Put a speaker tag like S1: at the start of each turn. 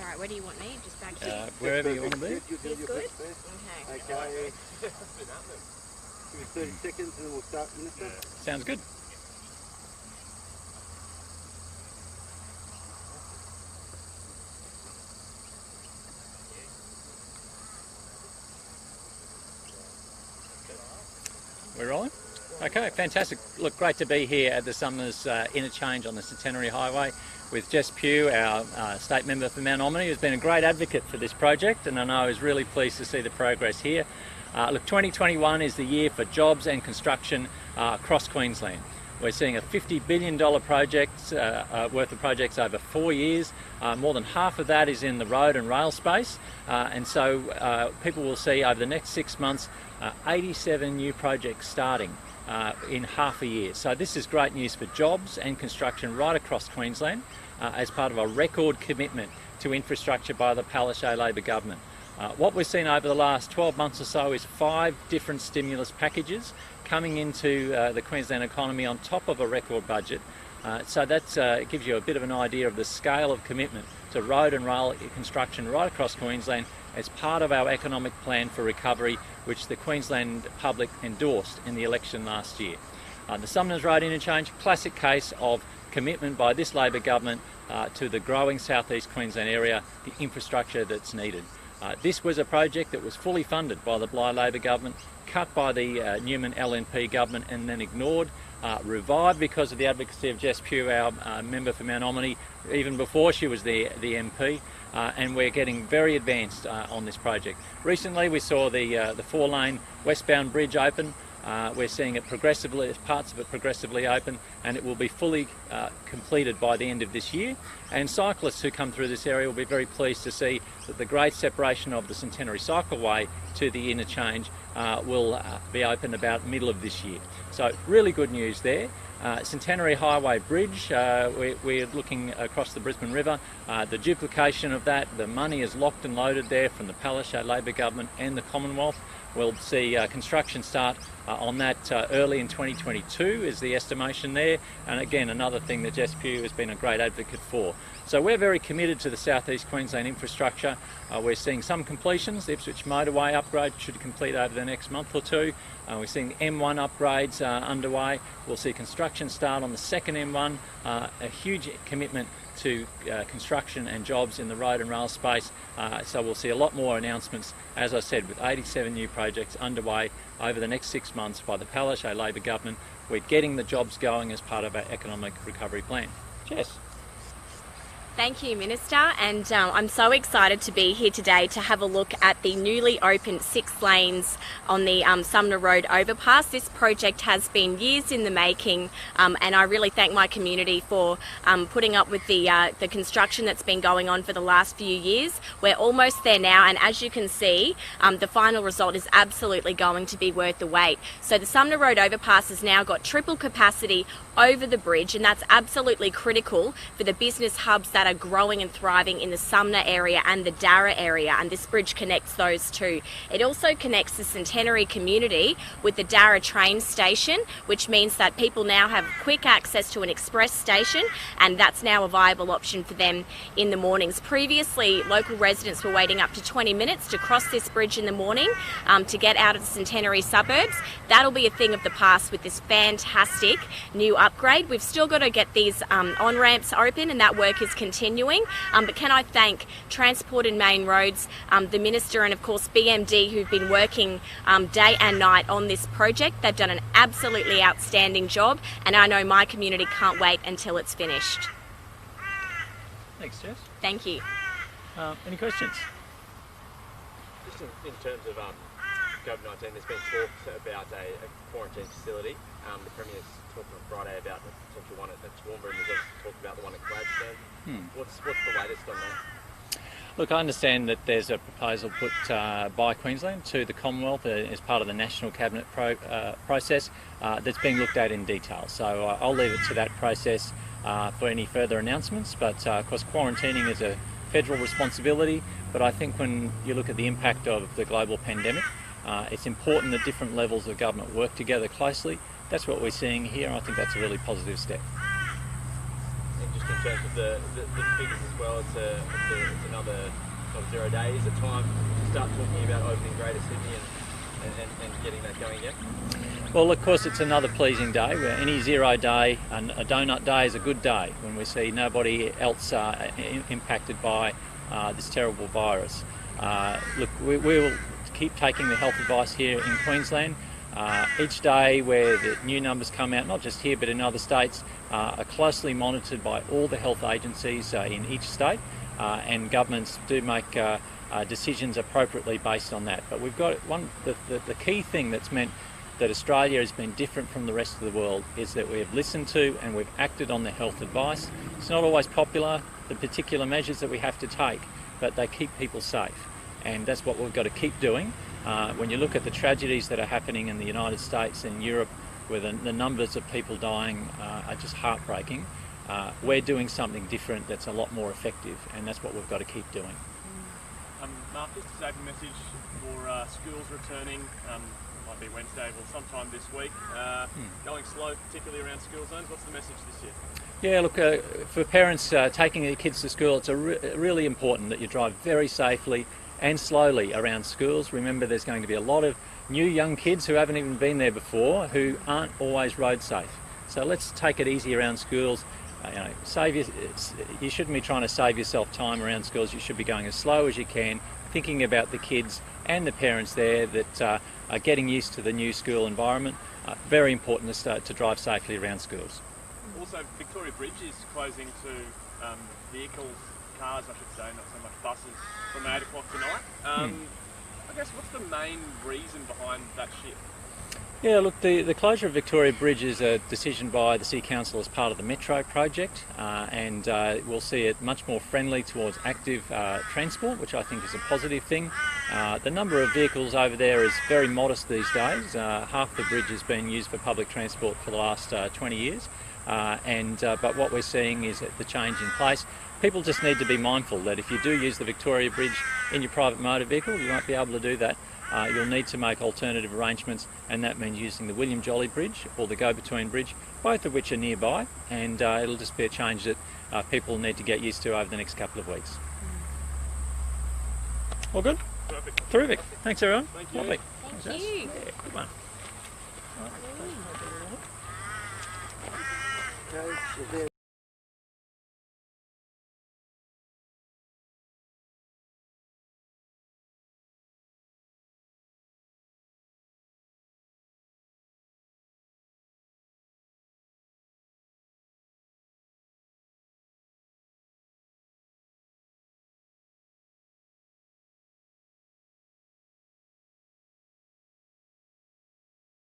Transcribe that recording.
S1: Alright, where do you want me? Just back here?
S2: Wherever you want to be.
S1: Here's good? Okay.
S3: Okay. Give me 30 seconds and then we'll start, Minister.
S2: Sounds good. We're rolling? Okay, fantastic. Look, great to be here at the Sumners Interchange on the Centenary Highway with Jess Pugh, our State Member for Mount Ommaney, who's been a great advocate for this project, and I know is really pleased to see the progress here. Look, 2021 is the year for jobs and construction across Queensland. We're seeing a $50 billion project worth of projects over 4 years. More than half of that is in the road and rail space, and so people will see over the next 6 months 87 new projects starting in half a year. So this is great news for jobs and construction right across Queensland as part of a record commitment to infrastructure by the Palaszczuk Labor government. What we've seen over the last 12 months or so is 5 different stimulus packages coming into the Queensland economy on top of a record budget. So that gives you a bit of an idea of the scale of commitment to road and rail construction right across Queensland as part of our economic plan for recovery, which the Queensland public endorsed in the election last year. The Sumners Road Interchange, classic case of commitment by this Labor government to the growing southeast Queensland area, the infrastructure that's needed. This was a project that was fully funded by the Bligh Labor government, cut by the Newman LNP government and then ignored, revived because of the advocacy of Jess Pugh, our member for Mount Ommaney, even before she was the MP, and we're getting very advanced on this project. Recently we saw the 4-lane westbound bridge open. We're seeing it progressively, parts of it progressively open, and it will be fully completed by the end of this year. And cyclists who come through this area will be very pleased to see that the grade separation of the Centenary Cycleway to the interchange will be open about middle of this year. So really good news there. Centenary Highway Bridge, we're looking across the Brisbane River. The duplication of that, the money is locked and loaded there from the Palaszczuk Labor government and the Commonwealth. We'll see construction start on that early in 2022 is the estimation there, and again another thing that Jess Pugh has been a great advocate for. So we're very committed to the southeast Queensland infrastructure. We're seeing some completions. The Ipswich motorway upgrade should complete over the next month or two. We're seeing M1 upgrades underway. We'll see construction start on the second M1, a huge commitment to construction and jobs in the road and rail space. So we'll see a lot more announcements, as I said, with 87 new projects underway over the next 6 months by the Palaszczuk Labor government. We're getting the jobs going as part of our economic recovery plan. Jess.
S1: Thank you, Minister, and I'm so excited to be here today to have a look at the newly opened 6 lanes on the Sumner Road overpass. This project has been years in the making, and I really thank my community for putting up with the construction that's been going on for the last few years. We're almost there now, and as you can see, the final result is absolutely going to be worth the wait. So the Sumner Road overpass has now got triple capacity over the bridge, and that's absolutely critical for the business hubs that are growing and thriving in the Sumner area and the Darra area, and this bridge connects those two. It also connects the Centenary community with the Darra train station, which means that people now have quick access to an express station, and that's now a viable option for them in the mornings. Previously, local residents were waiting up to 20 minutes to cross this bridge in the morning to get out of the Centenary suburbs. That'll be a thing of the past with this fantastic new upgrade. We've still got to get these on-ramps open, and that work is continuing. But can I thank Transport and Main Roads, the Minister, and of course BMD, who've been working day and night on this project. They've done an absolutely outstanding job, and I know my community can't wait until it's finished.
S2: Thanks, Jess.
S1: Thank you.
S2: Any questions?
S4: Just in terms of COVID-19, there's been talks about a quarantine facility. The Premier's talking on Friday about the potential one at Toowoomba, and there's also talk about the one at Gladstone. What's the latest on that?
S2: Look, I understand that there's a proposal put by Queensland to the Commonwealth as part of the National Cabinet process that's being looked at in detail. So I'll leave it to that process for any further announcements. But of course, quarantining is a federal responsibility. But I think when you look at the impact of the global pandemic, it's important that different levels of government work together closely. That's what we're seeing here. I think that's a really positive step.
S4: And just in in terms of the figures as well. It's another 0 day. Is it time to start talking about opening Greater Sydney and getting that going again?
S2: Well, of course, it's another pleasing day. Where any 0 day, and a donut day is a good day when we see nobody else impacted by this terrible virus. Look, we will keep taking the health advice here in Queensland. Each day where the new numbers come out, not just here but in other states, are closely monitored by all the health agencies in each state, and governments do make decisions appropriately based on that. But we've got the key thing that's meant that Australia has been different from the rest of the world is that we have listened to and we've acted on the health advice. It's not always popular, the particular measures that we have to take, but they keep people safe, and that's what we've got to keep doing. When you look at the tragedies that are happening in the United States and Europe, where the numbers of people dying are just heartbreaking, we're doing something different that's a lot more effective, and that's what we've got to keep doing.
S5: Mark, just a second message for schools returning. Might be Wednesday or sometime this week. Going slow, particularly around school zones. What's the message this year?
S2: Yeah, look, for parents taking their kids to school, it's really important that you drive very safely and slowly around schools. Remember, there's going to be a lot of new young kids who haven't even been there before who aren't always road safe. So let's take it easy around schools. You shouldn't be trying to save yourself time around schools. You should be going as slow as you can, thinking about the kids and the parents there that are getting used to the new school environment. Very important to drive safely around schools.
S5: Also, Victoria Bridge is closing to vehicles, cars I should say, not so much buses, from 8 o'clock tonight. I guess what's the main reason behind that shift?
S2: Yeah, look, the closure of Victoria Bridge is a decision by the City Council as part of the Metro project, and we'll see it much more friendly towards active transport, which I think is a positive thing. The number of vehicles over there is very modest these days. Half the bridge has been used for public transport for the last 20 years, but what we're seeing is the change in place. People just need to be mindful that if you do use the Victoria Bridge in your private motor vehicle, you won't be able to do that. You'll need to make alternative arrangements, and that means using the William Jolly Bridge or the Go-Between Bridge, both of which are nearby, and it'll just be a change that people need to get used to over the next couple of weeks. All good?
S5: Perfect.
S2: Terrific. Thanks everyone.
S5: Thank you.
S2: Lovely.
S1: Thank you.
S2: Yeah, good one.
S3: Okay, so there